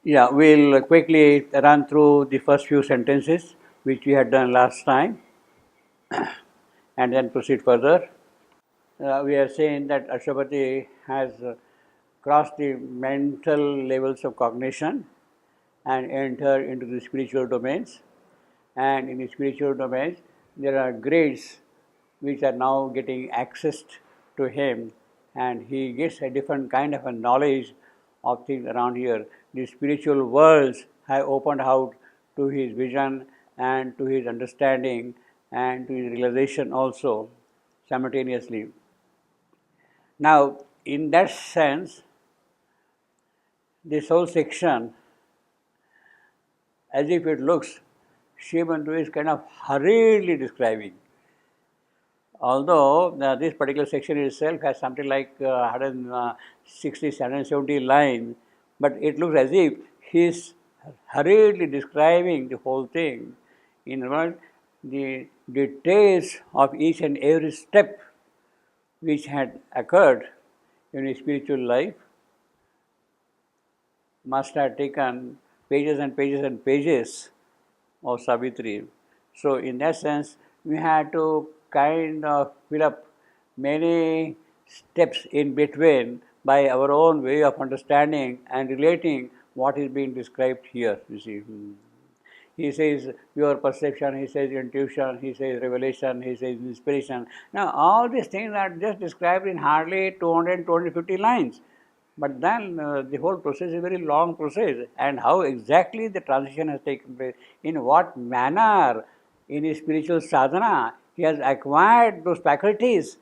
Yeah, we'll quickly run through the first few sentences which we had done last time and then proceed further. We are saying that Ashwapati has crossed the mental levels of cognition and entered into the spiritual domains. And in the spiritual domains, there are grades which are now getting accessed to him, and he gets a different kind of a knowledge of things around here. The spiritual worlds have opened out to his vision and to his understanding and to his realization also simultaneously. Now, in that sense, this whole section, as if it looks, Shibantu is kind of hurriedly describing. Although this particular section itself has something like 160, 170 lines, but it looks as if he is hurriedly describing the whole thing. In other words, the details of each and every step which had occurred in his spiritual life must have taken pages and pages and pages of Savitri. So, in that sense, we had to kind of fill up many steps in between by our own way of understanding and relating what is being described here, you see. He says pure perception, he says intuition, he says revelation, he says inspiration. Now, all these things are just described in hardly 200, 250 lines. But then the whole process is a very long process, and how exactly the transition has taken place, in what manner in his spiritual sadhana he has acquired those faculties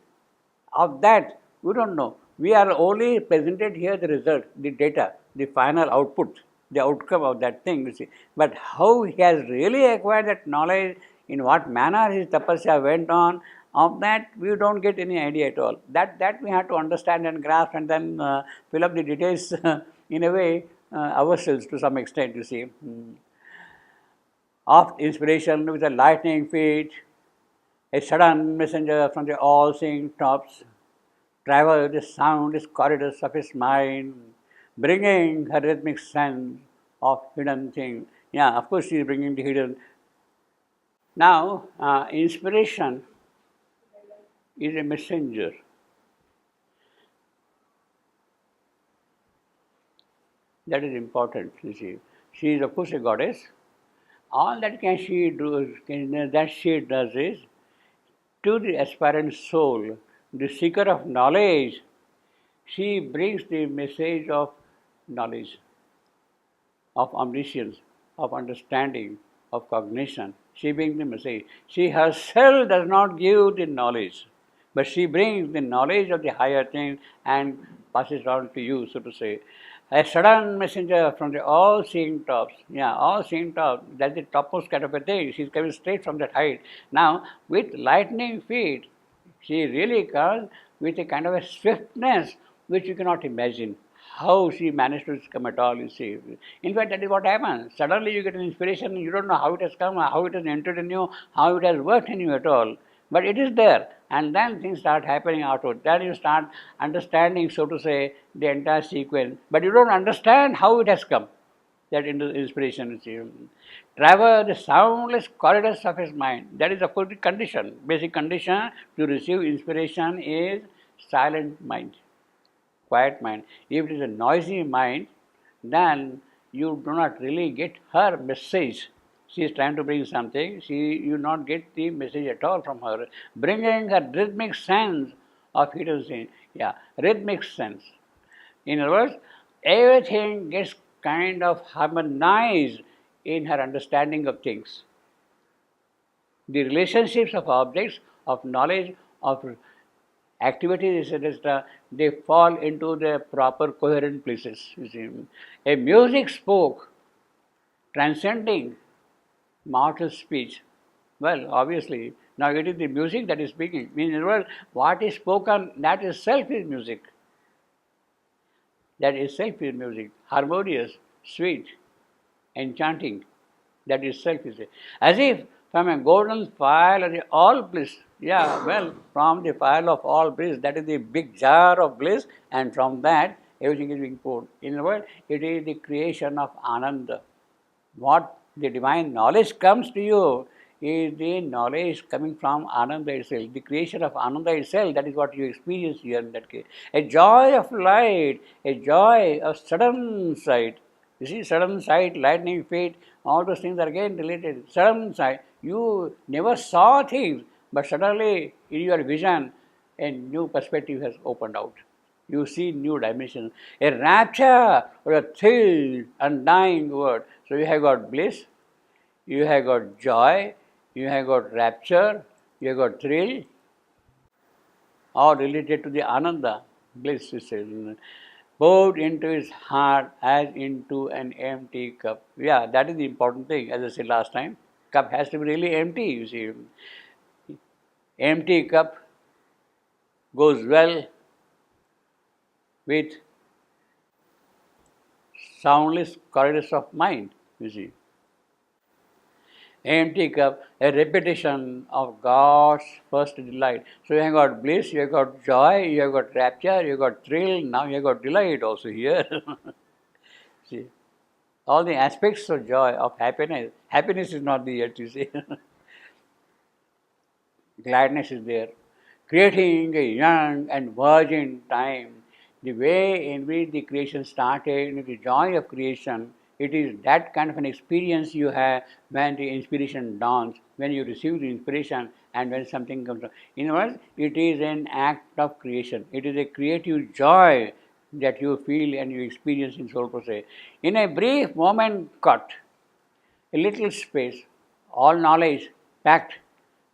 of that, we don't know. We are only presented here the result, the data, the final output, the outcome of that thing, you see. But how he has really acquired that knowledge, in what manner his tapasya went on, of that we don't get any idea at all. That we have to understand and grasp, and then fill up the details in a way ourselves to some extent, you see. Of inspiration with a lightning feet, a sudden messenger from the all-seeing tops, travel the soundless corridors of his mind, bringing her rhythmic sense of hidden thing. Yeah, of course she is bringing the hidden. Now, inspiration is a messenger. That is important, you see. She is of course a goddess. All that she does is, to the aspirant soul, the seeker of knowledge, she brings the message of knowledge, of omniscience, of understanding, of cognition. She brings the message. She herself does not give the knowledge, but she brings the knowledge of the higher thing and passes it on to you, so to say. A sudden messenger from the all-seeing tops. Yeah, all-seeing top. That's the topmost kind of a thing. She's coming straight from that height. Now, with lightning feet, she really comes with a kind of a swiftness which you cannot imagine. How she managed to come at all, you see. In fact, that is what happens. Suddenly you get an inspiration, you don't know how it has come, how it has entered in you, how it has worked in you at all. But it is there, and then things start happening outward. Then you start understanding, so to say, the entire sequence. But you don't understand how it has come, that inspiration, you see. Travel the soundless corridors of his mind. That is, of course, the condition. Basic condition to receive inspiration is silent mind, quiet mind. If it is a noisy mind, then you do not really get her message. She is trying to bring something, you not get the message at all from her. Bringing her rhythmic sense of hidden sin. Yeah, rhythmic sense. In other words, everything gets kind of harmonized in her understanding of things. The relationships of objects, of knowledge, of activities, etc., they fall into their proper coherent places. You see. A music spoke, transcending mortal speech. Well, obviously, now it is the music that is speaking. In other words, what is spoken, that itself is music. That itself is music. Harmonious, sweet, enchanting. That itself is it. As if from a golden phial of the all bliss. Yeah, well, from the phial of all bliss, that is the big jar of bliss, and from that everything is being poured. In other words, it is the creation of Ananda. What the divine knowledge comes to you is the knowledge coming from Ananda itself, the creation of Ananda itself. That is what you experience here in that case. A joy of light, a joy of sudden sight. You see, sudden sight, lightning, fate, all those things are again related. Sudden sight, you never saw things, but suddenly in your vision, a new perspective has opened out. You see new dimensions. A rapture or a thrill, undying word. So you have got bliss, you have got joy, you have got rapture, you have got thrill, all related to the Ananda, bliss, it says. Poured into his heart as into an empty cup. Yeah, that is the important thing, as I said last time. Cup has to be really empty, you see. Empty cup goes well with soundless corridors of mind, you see. Empty cup, a repetition of God's first delight. So you have got bliss, you have got joy, you have got rapture, you have got thrill, now you have got delight also here. See, all the aspects of joy, of happiness. Happiness is not there yet, you see. Gladness is there. Creating a young and virgin time, the way in which the creation started, the joy of creation, it is that kind of an experience you have when the inspiration dawns, when you receive the inspiration and when something comes. In other words, it is an act of creation. It is a creative joy that you feel and you experience in soul process. In a brief moment cut, a little space, all knowledge packed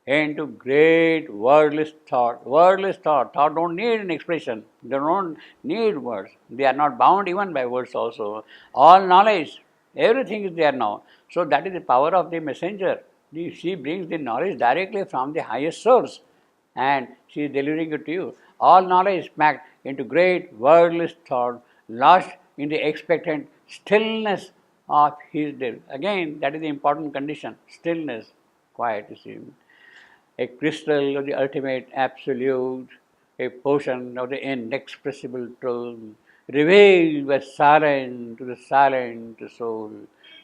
into great wordless thought. Wordless thought. Thought don't need an expression. They don't need words. They are not bound even by words also. All knowledge, everything is there now. So that is the power of the messenger. She brings the knowledge directly from the highest source and she is delivering it to you. All knowledge packed into great wordless thought, lost in the expectant stillness of his death. Again, that is the important condition. Stillness, quiet, you see. A crystal of the ultimate absolute, a portion of the inexpressible truth, revealed by silence to the silent soul,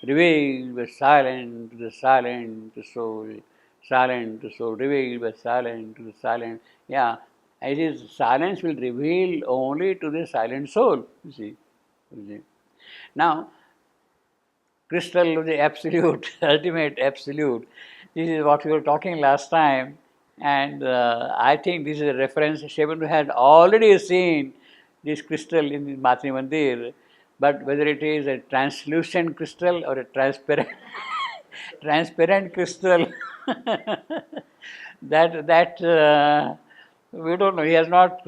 revealed by silence to the silent soul, silent soul, revealed by silence to the silent. Yeah, it is silence will reveal only to the silent soul, you see. Now, crystal of the absolute, ultimate absolute. This is what we were talking last time, and I think this is a reference. Shivandu had already seen this crystal in the Matri Mandir, but whether it is a translucent crystal or a transparent, transparent crystal, that we don't know. He has not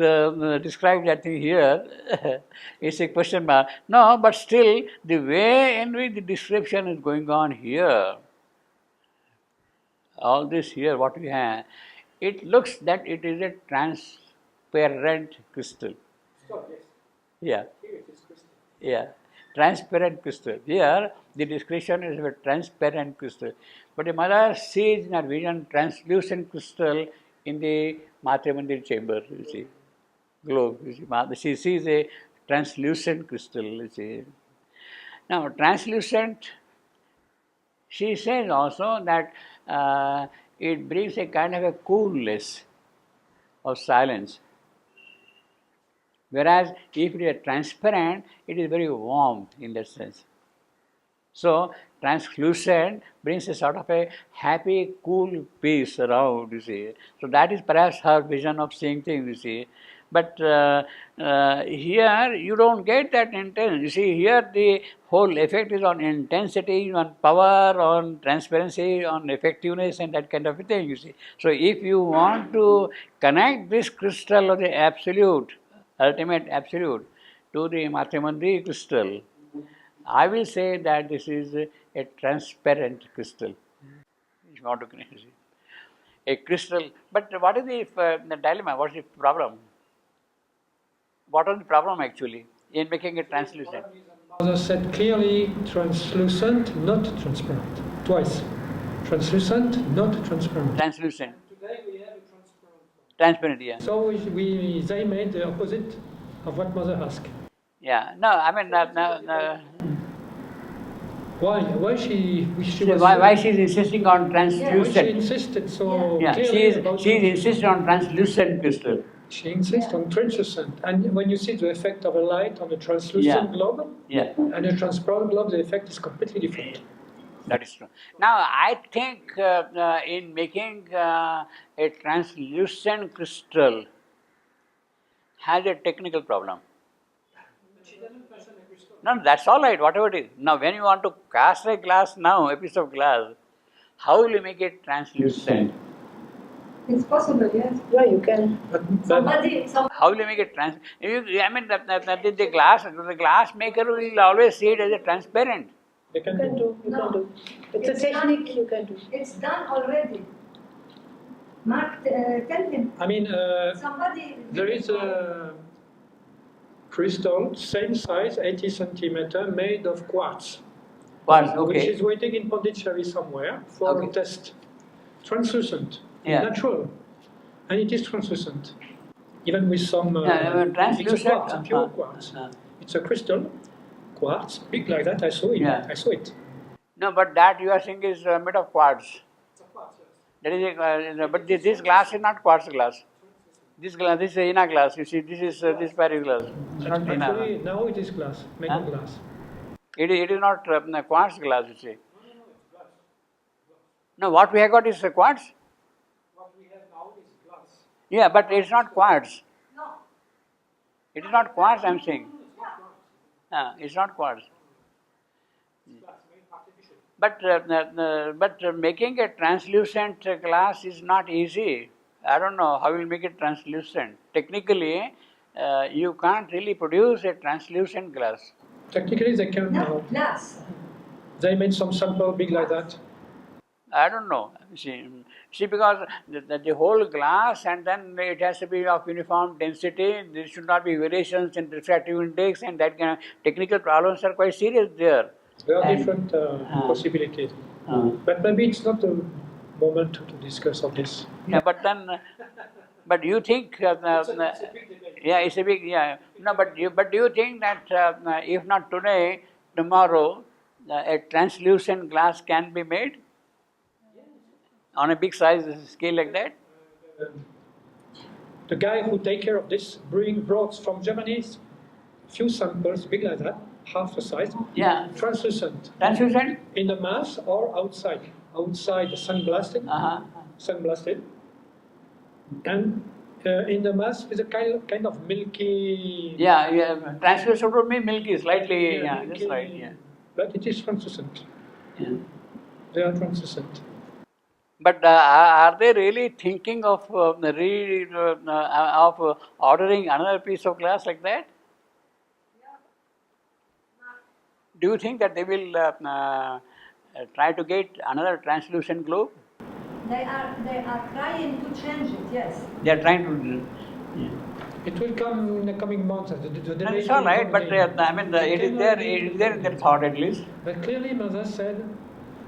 described that thing here. It's a question mark. No, but still, the way in which the description is going on here, all this here, what we have, it looks that it is a transparent crystal. Stop, yes. Yeah. Here it is crystal. Yeah, transparent crystal. Here, the description is of a transparent crystal. But the mother sees in her vision translucent crystal in the Matre Mandir chamber, you see, globe. You see, she sees a translucent crystal, you see. Now, translucent, she says also that it brings a kind of a coolness of silence. Whereas if it is transparent, it is very warm in that sense. So translucent brings a sort of a happy, cool peace around, you see. So that is perhaps her vision of seeing things, you see. But here you don't get that intense. You see, here the whole effect is on intensity, on power, on transparency, on effectiveness and that kind of a thing, you see. So if you want to connect this crystal of the absolute, ultimate absolute, to the Matrimandi crystal, I will say that this is a transparent crystal. If you want to connect, you see. A crystal, but what is the dilemma? What is the problem? What is the problem actually in making it translucent? Mother said clearly translucent, not transparent. Twice. Translucent, not transparent. Translucent. And today we have a transparent one. Transparent, yeah. So they made the opposite of what Mother asked. Yeah. No, I mean, Why she was why she's insisting on why she translucent? insisted so Yeah, clearly about she's insisting on translucent crystal. she insists on translucent, and when you see the effect of a light on a translucent globe Yeah. and a transparent globe, the effect is completely different. That is true. Now, I think in making a translucent crystal has a technical problem. No, that's all right, whatever it is. Now, when you want to cast a glass now, a piece of glass, how will you make it translucent? It's possible, yes. Yeah, you can. How will you make it trans? I mean, the glass maker will always see it as a transparent. They You can do. You can do. It's a technique you can do. It's done already. Mark, tell him. I mean, Somebody. there is a crystal, same size, 80 centimeter, made of quartz, Quartz, which okay. is waiting in Pondicherry somewhere for Okay. test. Translucent, Yeah. natural, and it is translucent, even with some. Translucent. It's a quartz, a pure quartz. It's a crystal, quartz, big like that. I saw it. Yeah. I saw it. No, but that you are saying is made of quartz. That is, but this glass is not quartz glass. This glass, this is Ina glass. You see, this is this Paris glass. It's not Ina. Actually, now it is glass, made of glass. It is not quartz glass. You see. No, what we have got is quartz. What we have now is glass. Yeah, but it's not quartz. No. It is not quartz. I'm saying. It's not quartz. But making a translucent glass is not easy. I don't know how we'll make it translucent. Technically, you can't really produce a translucent glass. Technically, they can. No, glass. They made some sample big like that. I don't know. See, because the whole glass and then it has to be of uniform density. There should not be variations in refractive index, and that kind of technical problems are quite serious there. There are different possibilities. But maybe it's not the moment to discuss all this. Yeah, but you think, yeah, it's a big, yeah. No, but do you think that if not today, tomorrow, a translucent glass can be made on a big size scale like that? The guy who take care of this brought from Germany few samples big like that, half the size. Yeah. Translucent. Translucent? In the mass or outside. Outside sun-blasted. Sun-blasted. And in the mass with a kind of milky. Yeah. Translucent would mean milky, slightly. Yeah, milky, that's right. Yeah. But it is translucent. Yeah. They are translucent. But are they really thinking of ordering another piece of glass like that? Do you think that they will try to get another translucent globe? They are trying to change it, yes. They are trying to. Yeah. It will come in the coming months. No, it's all right, but I mean, it is there in their thought at least. But clearly, Mother said,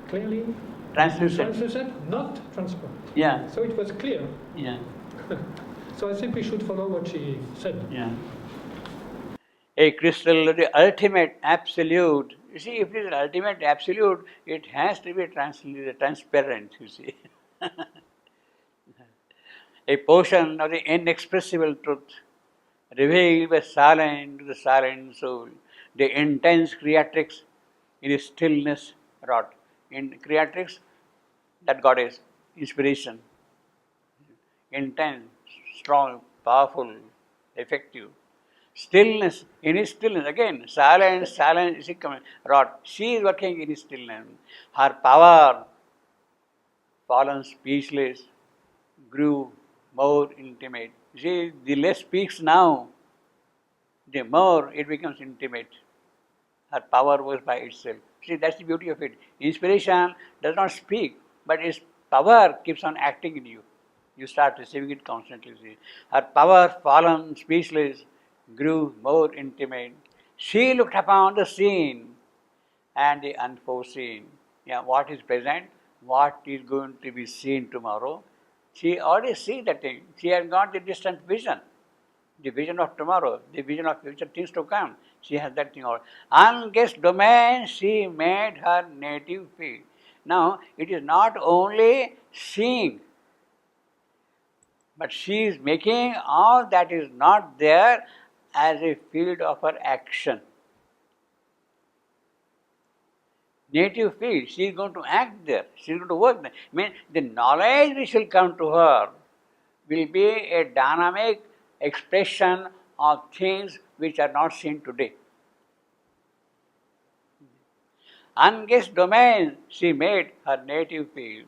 clearly, Translucent. not transparent. Yeah. So it was clear. Yeah. So I think we should follow what she said. Yeah. A crystal, the ultimate absolute. You see, if it is an ultimate absolute, it has to be transparent, you see. A portion of the inexpressible truth, revealed by silent to the silent soul, the intense creatrix in its stillness wrought. In creatrix, that goddess, inspiration, intense, strong, powerful, effective. Stillness, in his stillness, again, silence, she coming, wrought. She is working in his stillness. Her power, fallen speechless, grew more intimate. See, the less speaks now, the more it becomes intimate. Her power was by itself. See, that's the beauty of it. Inspiration does not speak, but its power keeps on acting in you. You start receiving it constantly. See. Her power, fallen, speechless, grew more intimate. She looked upon the seen and the unforeseen. Yeah, what is present, what is going to be seen tomorrow. She already sees that thing. She has got the distant vision, the vision of tomorrow, the vision of future things to come. She has that thing out. Unguessed domain, she made her native field. Now, it is not only seeing, but she is making all that is not there as a field of her action. Native field, she is going to act there, she is going to work there. I mean, the knowledge which will come to her will be a dynamic expression of things which are not seen today. Unguessed domain, she made her native field.